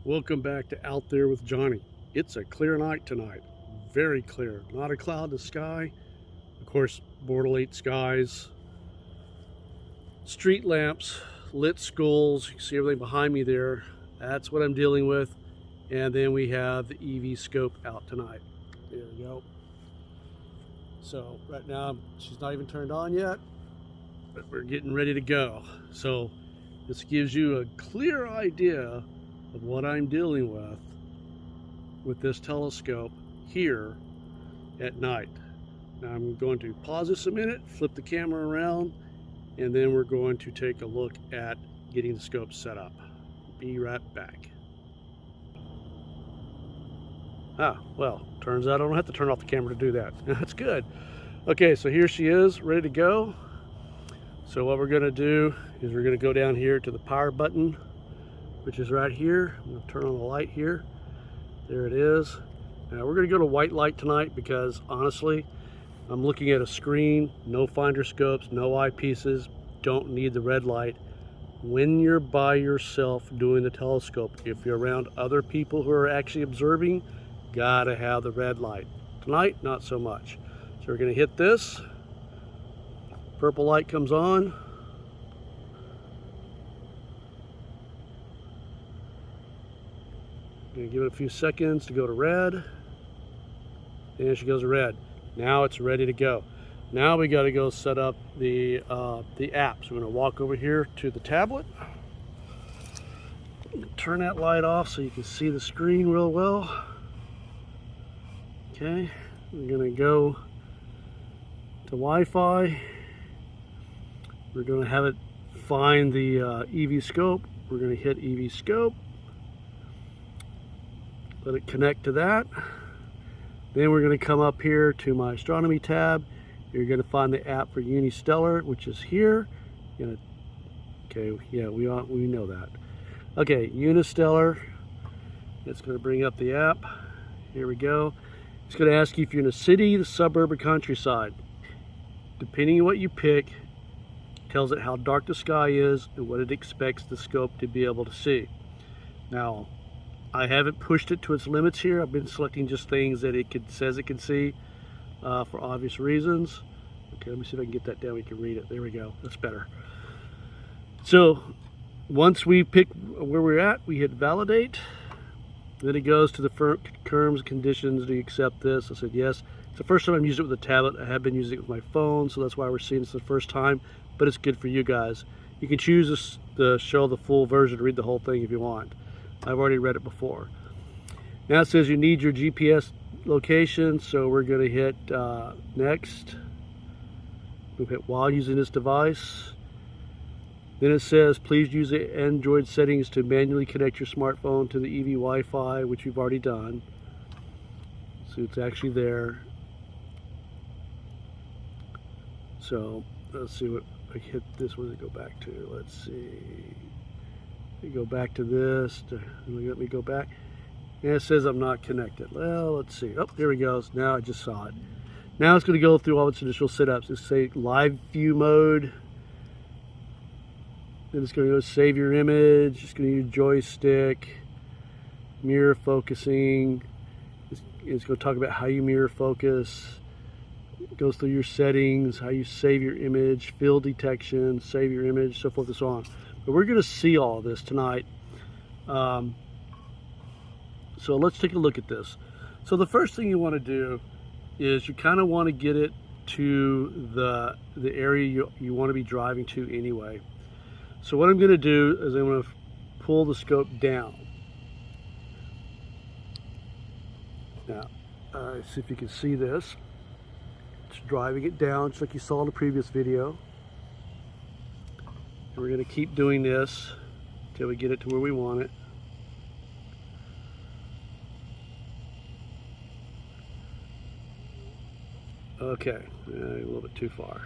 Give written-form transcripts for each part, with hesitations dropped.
Welcome back to Out There with Johnny. It's a clear night tonight. Very clear. Not a cloud in the sky. Of course, Bortle skies. Street lamps, lit schools. You can see everything behind me there. That's what I'm dealing with. And then we have the eVscope out tonight. There we go. So right now, she's not even turned on yet, but we're getting ready to go. So this gives you a clear idea of what I'm dealing with this telescope here at night. Now I'm going to pause this a minute, flip the camera around, and then we're going to take a look at getting the scope set up. Be right back. Well, turns out I don't have to turn off the camera to do that. That's good. Okay, so here she is, ready to go. So what we're gonna do is we're gonna go down here to the power button, which is right here. I'm gonna turn on the light here. There it is. Now we're gonna go to white light tonight because honestly, I'm looking at a screen, no finder scopes, no eyepieces, don't need the red light. When you're by yourself doing the telescope, if you're around other people who are actually observing, gotta have the red light. Tonight, not so much. So we're gonna hit this. Purple light comes on. Gonna give it a few seconds to go to red. And she goes to red. Now it's ready to go. Now we got to go set up the app. So we're going to walk over here to the tablet. Turn that light off so you can see the screen real well. Okay, we're going to go to Wi-Fi. We're going to have it find the eVscope. We're going to hit eVscope. Let it connect to that. Then we're going to come up here to my astronomy tab. You're going to find the app for Unistellar, which is here. Okay, yeah, we know that. Okay, Unistellar. It's going to bring up the app. Here we go. It's going to ask you if you're in a city, the suburb, or countryside. Depending on what you pick, it tells it how dark the sky is and what it expects the scope to be able to see. Now, I haven't pushed it to its limits here. I've been selecting just things that says it can see for obvious reasons. Okay, let me see if I can get that down. We can read it. There we go. That's better. So once we pick where we're at, we hit validate. Then it goes to the terms and conditions. Do you accept this? I said yes. It's the first time I'm using it with a tablet. I have been using it with my phone, so that's why we're seeing this the first time. But it's good for you guys. You can choose this to show the full version, to read the whole thing if you want. I've already read it before. Now it says you need your GPS location, so we're going to hit next. We'll hit while using this device. Then it says please use the Android settings to manually connect your smartphone to the EV Wi-Fi, which we've already done. So it's actually there. So let's see what I hit this. What does it go back to? Let's see. We go back to this. Let me go back. And it says I'm not connected. Well, let's see. Oh, here we go. Now I just saw it. Now it's going to go through all its initial setups. It's say live view mode. Then it's going to go save your image. It's going to use joystick, mirror focusing. It's going to talk about how you mirror focus. It goes through your settings, how you save your image, field detection, save your image, so forth and so on. But we're going to see all of this tonight. So let's take a look at this. So the first thing you want to do is you kind of want to get it to the area you want to be driving to anyway. So what I'm going to do is I'm going to pull the scope down. Now, see if you can see this. It's driving it down just like you saw in the previous video. And we're going to keep doing this until we get it to where we want it. Okay, a little bit too far.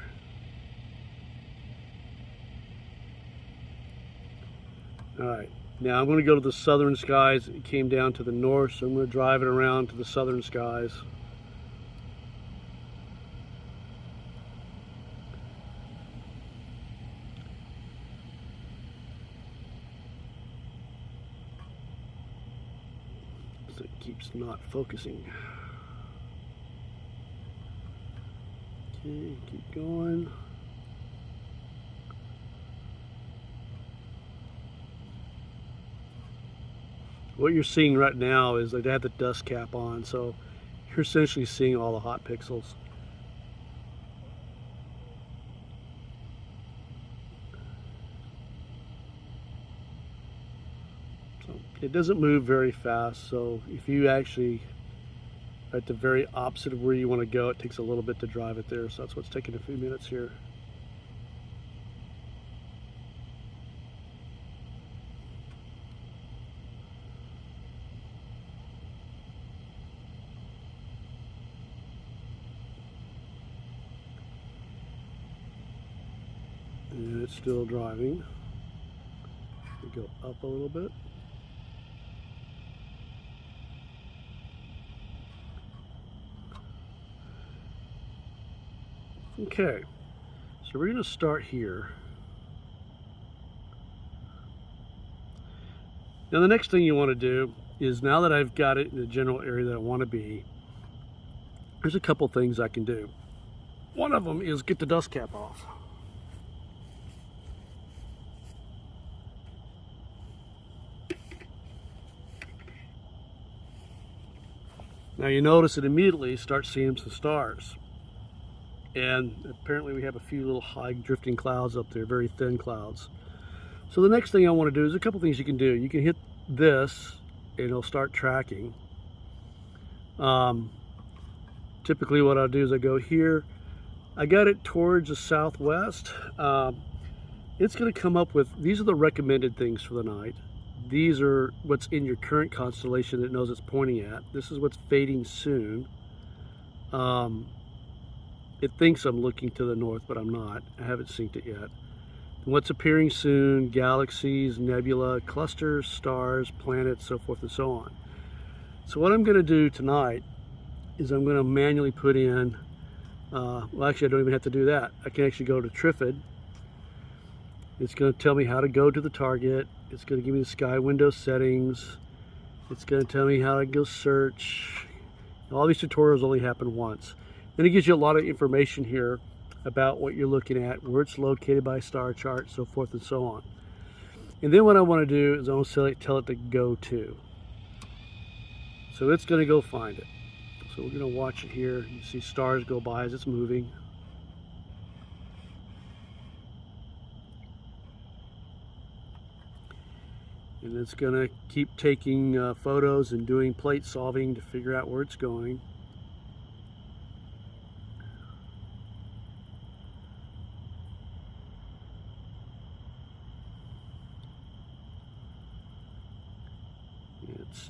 All right, now I'm going to go to the southern skies. It came down to the north, so I'm going to drive it around to the southern skies. keeps not focusing. Okay, keep going. What you're seeing right now is they have the dust cap on, so you're essentially seeing all the hot pixels. So it doesn't move very fast, so if you actually are at the very opposite of where you want to go, it takes a little bit to drive it there, so that's what's taking a few minutes here. And it's still driving. We go up a little bit. Okay, so we're going to start here. Now the next thing you want to do is, now that I've got it in the general area that I want to be, there's a couple things I can do. One of them is get the dust cap off. Now you notice it immediately starts seeing some stars. And apparently we have a few little high drifting clouds up there, very thin clouds. So the next thing I want to do is a couple things you can do. You can hit this and it'll start tracking. Typically what I'll do is I go here. I got it towards the southwest. It's going to come up with, these are the recommended things for the night. These are what's in your current constellation that it knows it's pointing at. This is what's fading soon. It thinks I'm looking to the north, but I'm not. I haven't synced it yet. What's appearing soon: galaxies, nebula, clusters, stars, planets, so forth and so on. So what I'm going to do tonight is I'm going to manually put in, well actually I don't even have to do that. I can actually go to Trifid. It's going to tell me how to go to the target. It's going to give me the sky window settings. It's going to tell me how to go search. All these tutorials only happen once. Then it gives you a lot of information here about what you're looking at, where it's located by star chart, so forth and so on. And then what I want to do is I want to tell it to go to. So it's going to go find it. So we're going to watch it here. You see stars go by as it's moving. And it's going to keep taking photos and doing plate solving to figure out where it's going.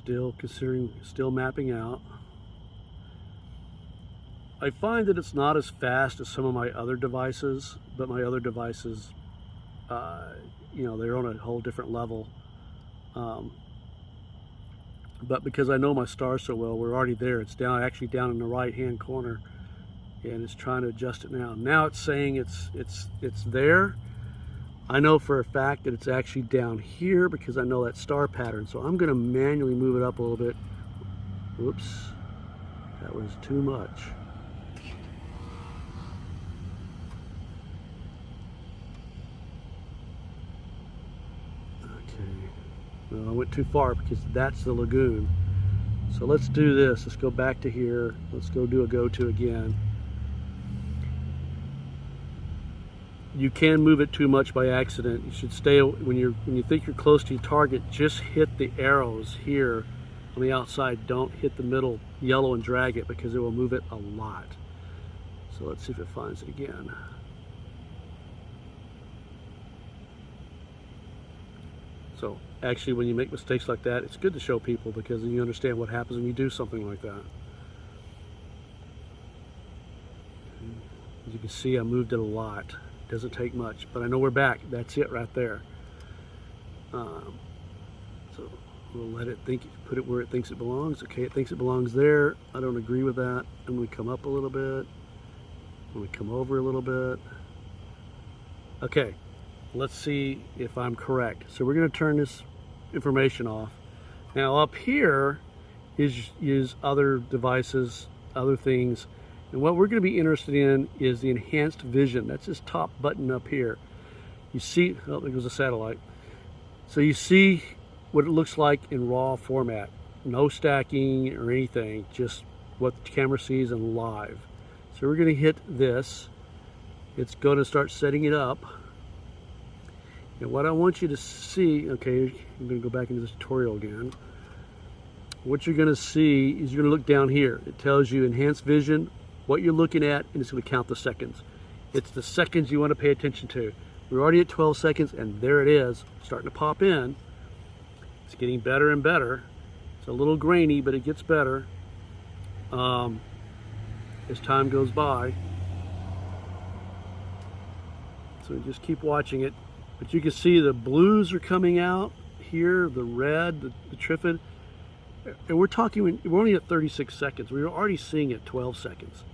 It's still mapping out. I find that it's not as fast as some of my other devices, but my other devices, you know, they're on a whole different level. But because I know my stars so well, we're already there. It's actually down in the right-hand corner, and it's trying to adjust it now. Now it's saying it's there. I know for a fact that it's actually down here because I know that star pattern. So I'm going to manually move it up a little bit. Whoops, that was too much. Okay, well, I went too far because that's the lagoon. So let's do this. Let's go back to here. Let's go do a go to again. You can move it too much by accident. You should stay, when you think you're close to your target, just hit the arrows here on the outside. Don't hit the middle yellow and drag it because it will move it a lot. So let's see if it finds it again. So actually when you make mistakes like that, it's good to show people because then you understand what happens when you do something like that. As you can see, I moved it a lot. Doesn't take much, but I know we're back. That's it right there. So we'll let it put it where it thinks it belongs. Okay, it thinks it belongs there. I don't agree with that. And we come up a little bit. And we come over a little bit. Okay, let's see if I'm correct. So we're going to turn this information off. Now up here use other devices, other things. And what we're going to be interested in is the enhanced vision. That's this top button up here. You see, oh, there goes a satellite. So you see what it looks like in raw format. No stacking or anything, just what the camera sees in live. So we're going to hit this. It's going to start setting it up. And what I want you to see, okay, I'm going to go back into this tutorial again. What you're going to see is you're going to look down here. It tells you enhanced vision, what you're looking at, and it's going to count the seconds. It's the seconds you want to pay attention to. We're already at 12 seconds, and there it is, starting to pop in. It's getting better and better. It's a little grainy, but it gets better as time goes by. So just keep watching it. But you can see the blues are coming out here, the red, the triffid. And we're only at 36 seconds. We're already seeing it 12 seconds.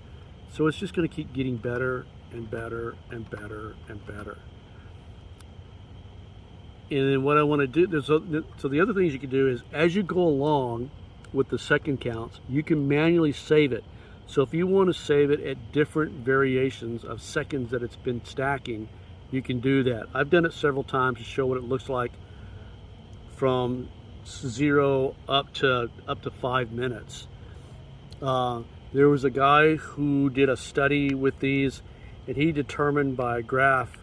So it's just going to keep getting better and better and better and better. And then what I want to do, so the other things you can do is, as you go along with the second counts, you can manually save it. So if you want to save it at different variations of seconds that it's been stacking, you can do that. I've done it several times to show what it looks like from 0 up to 5 minutes. There was a guy who did a study with these, and he determined by a graph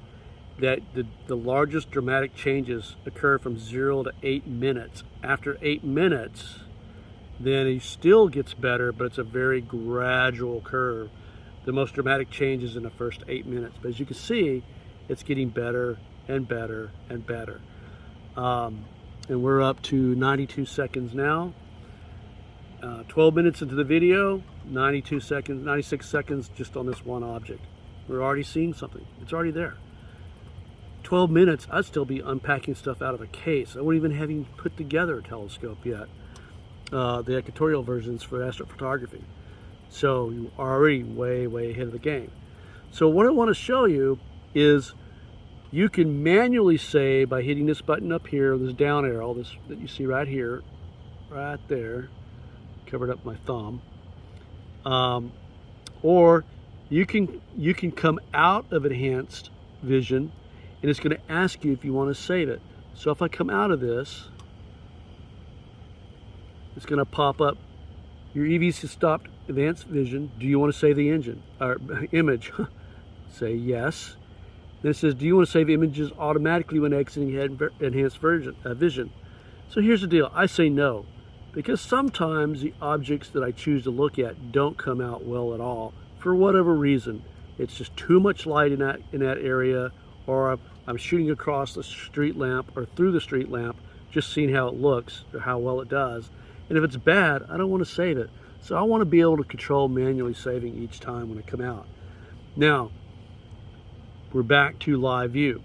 that the largest dramatic changes occur from 0 to 8 minutes. After 8 minutes, then he still gets better, but it's a very gradual curve. The most dramatic changes in the first 8 minutes. But as you can see, it's getting better and better and better. And we're up to 92 seconds now. 12 minutes into the video, 92 seconds, 96 seconds just on this one object. We're already seeing something. It's already there. 12 minutes, I'd still be unpacking stuff out of a case. I wouldn't even have put together a telescope yet. The equatorial versions for astrophotography. So you're already way, way ahead of the game. So what I want to show you is you can manually save by hitting this button up here, this down arrow, this that you see right here, right there, covered up my thumb. Or you can come out of enhanced vision, and it's going to ask you if you want to save it. So if I come out of this, it's going to pop up, your EVs has stopped advanced vision. Do you want to save the image? Say yes. Then it says, do you want to save images automatically when exiting enhanced vision? So here's the deal. I say no, because sometimes the objects that I choose to look at don't come out well at all for whatever reason. It's just too much light in that area, or I'm shooting across the street lamp or through the street lamp, just seeing how it looks or how well it does. And if it's bad, I don't want to save it. So I want to be able to control manually saving each time when I come out. Now, we're back to live view.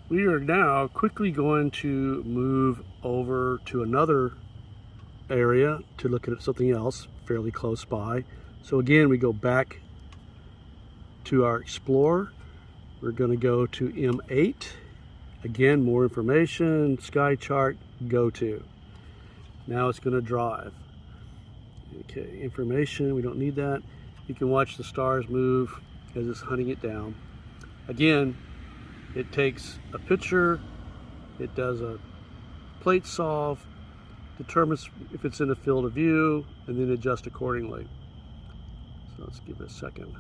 We are now quickly going to move over to another area to look at something else fairly close by. So again, we go back to our Explorer. We're going to go to M8. Again, more information, sky chart, go to. Now it's going to drive. Okay, information, we don't need that. You can watch the stars move as it's hunting it down. Again, it takes a picture, it does a plate solve, determines if it's in the field of view, and then adjust accordingly. So let's give it a second.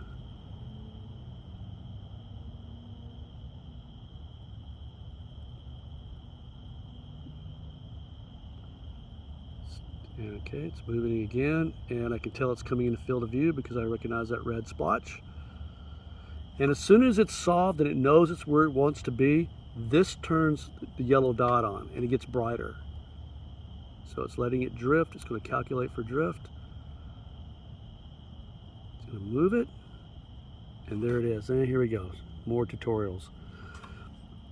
Okay, it's moving again, and I can tell it's coming in the field of view because I recognize that red splotch. And as soon as it's solved and it knows it's where it wants to be, this turns the yellow dot on and it gets brighter. So it's letting it drift. It's going to calculate for drift. It's going to move it, and there it is. And here we go. More tutorials.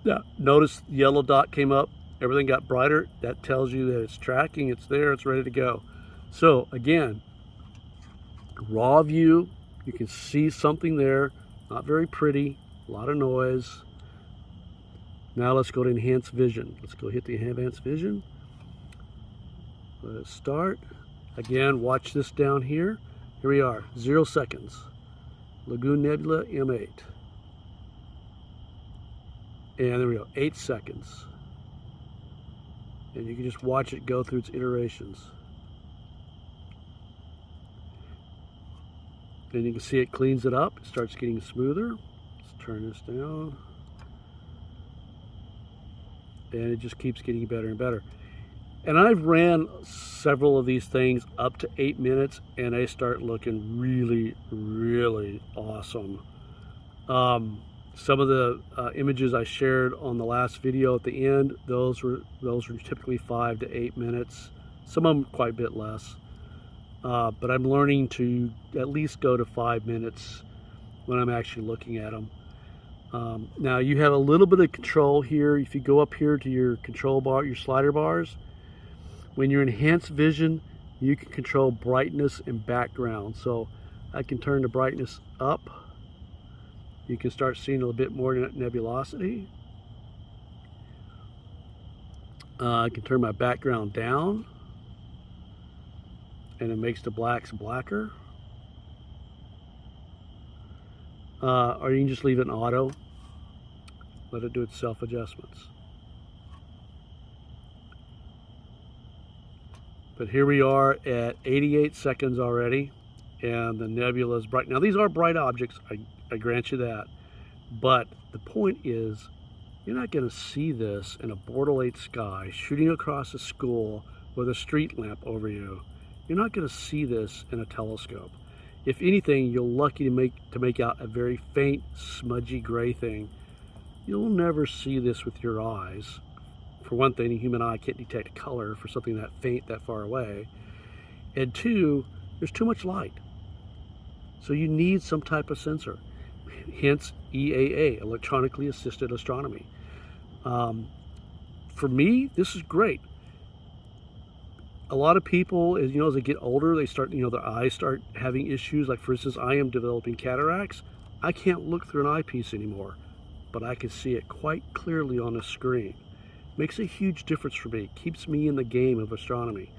Now, notice the yellow dot came up. Everything got brighter. That tells you that it's tracking, it's there, it's ready to go. So again, raw view, you can see something there, not very pretty, a lot of noise. Now let's go to enhanced vision. Let's go hit the enhanced vision. Let it start. Again, watch this down here. Here we are, 0 seconds. Lagoon Nebula M8. And there we go, 8 seconds. And you can just watch it go through its iterations. And you can see it cleans it up. It starts getting smoother. Let's turn this down. And it just keeps getting better and better. And I've ran several of these things up to 8 minutes, and they start looking really, really awesome. Some of the images I shared on the last video at the end, those were typically 5 to 8 minutes. Some of them quite a bit less. But I'm learning to at least go to 5 minutes when I'm actually looking at them. Now you have a little bit of control here. If you go up here to your control bar, your slider bars, when you're in enhanced vision, you can control brightness and background. So I can turn the brightness up. You can start seeing a little bit more nebulosity. I can turn my background down, and it makes the blacks blacker. Or you can just leave it in auto. Let it do its self-adjustments. But here we are at 88 seconds already, and the nebula is bright. Now these are bright objects, I grant you that. But the point is, you're not going to see this in a Bortle 8 sky shooting across a school with a street lamp over you. You're not going to see this in a telescope. If anything, you're lucky to make out a very faint, smudgy gray thing. You'll never see this with your eyes. For one thing, the human eye can't detect color for something that faint that far away. And two, there's too much light. So you need some type of sensor. Hence EAA, electronically assisted astronomy. For me, this is great. A lot of people, as they get older, they start, their eyes start having issues. Like, for instance, I am developing cataracts. I can't look through an eyepiece anymore, but I can see it quite clearly on the screen. Makes a huge difference for me. Keeps me in the game of astronomy.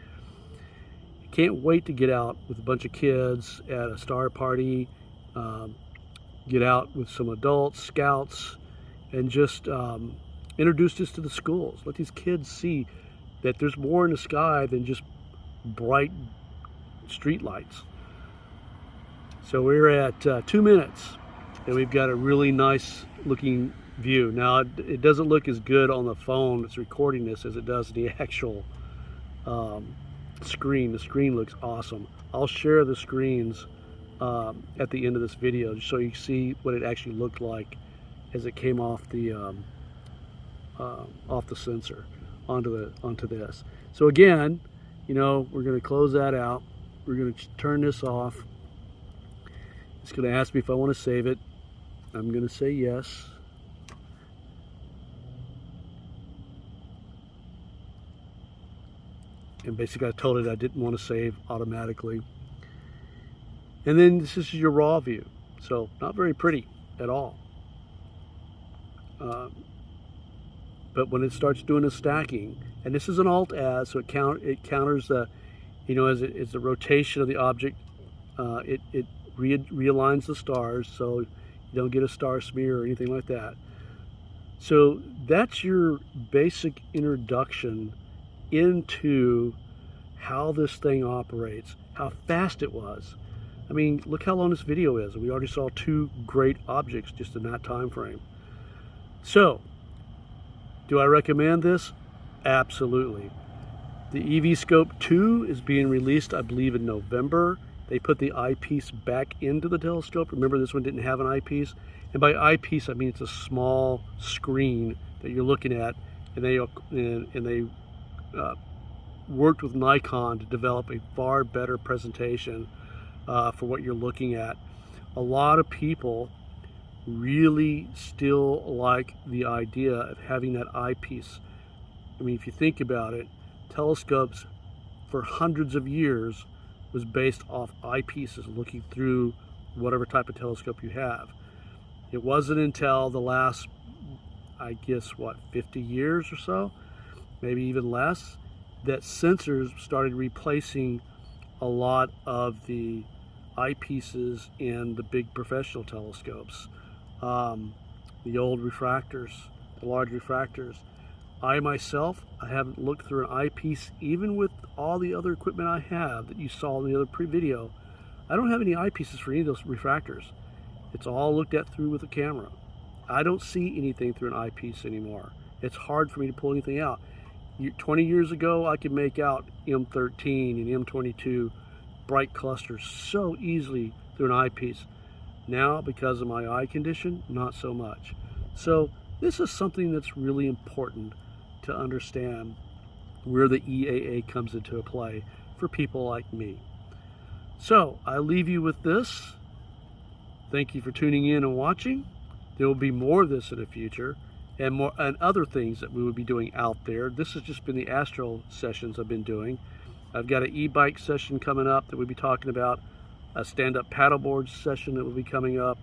Can't wait to get out with a bunch of kids at a star party, get out with some adults, scouts, and just introduce this to the schools. Let these kids see that there's more in the sky than just bright street lights. So we're at 2 minutes, and we've got a really nice looking view. Now it doesn't look as good on the phone that's recording this as it does in the actual screen. The screen looks awesome. I'll share the screens at the end of this video so you see what it actually looked like as it came off the sensor onto this. So again, we're going to close that out. We're going to turn this off. It's going to ask me if I want to save it. I'm going to say yes. And basically I told it I didn't want to save automatically. And then this is your raw view. So not very pretty at all. But when it starts doing the stacking, and this is an alt-as, so it counters the, as the rotation of the object, it realigns the stars so you don't get a star smear or anything like that. So that's your basic introduction into how this thing operates, how fast it was. I mean, look how long this video is. We already saw 2 great objects just in that time frame. So, do I recommend this? Absolutely. The eVscope 2 is being released, I believe, in November. They put the eyepiece back into the telescope. Remember, this one didn't have an eyepiece. And by eyepiece, I mean it's a small screen that you're looking at, and they worked with Nikon to develop a far better presentation for what you're looking at. A lot of people really still like the idea of having that eyepiece. I mean, if you think about it, telescopes for hundreds of years was based off eyepieces, looking through whatever type of telescope you have. It wasn't until the last, I guess, 50 years or so, maybe even less, that sensors started replacing a lot of the eyepieces in the big professional telescopes, the old refractors, the large refractors. I myself, I haven't looked through an eyepiece, even with all the other equipment I have that you saw in the other video. I don't have any eyepieces for any of those refractors. It's all looked at through with a camera. I don't see anything through an eyepiece anymore. It's hard for me to pull anything out. 20 years ago, I could make out M13 and M22 bright clusters so easily through an eyepiece. Now, because of my eye condition, not so much. So this is something that's really important to understand, where the EAA comes into play for people like me. So I leave you with this. Thank you for tuning in and watching. There will be more of this in the future, and more and other things that we will be doing out there. This has just been the Astro sessions I've been doing. I've got an e-bike session coming up that we'll be talking about, a stand-up paddleboard session that will be coming up,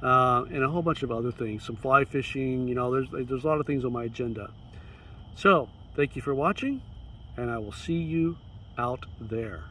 and a whole bunch of other things, some fly fishing. You know, there's a lot of things on my agenda. So thank you for watching, and I will see you out there.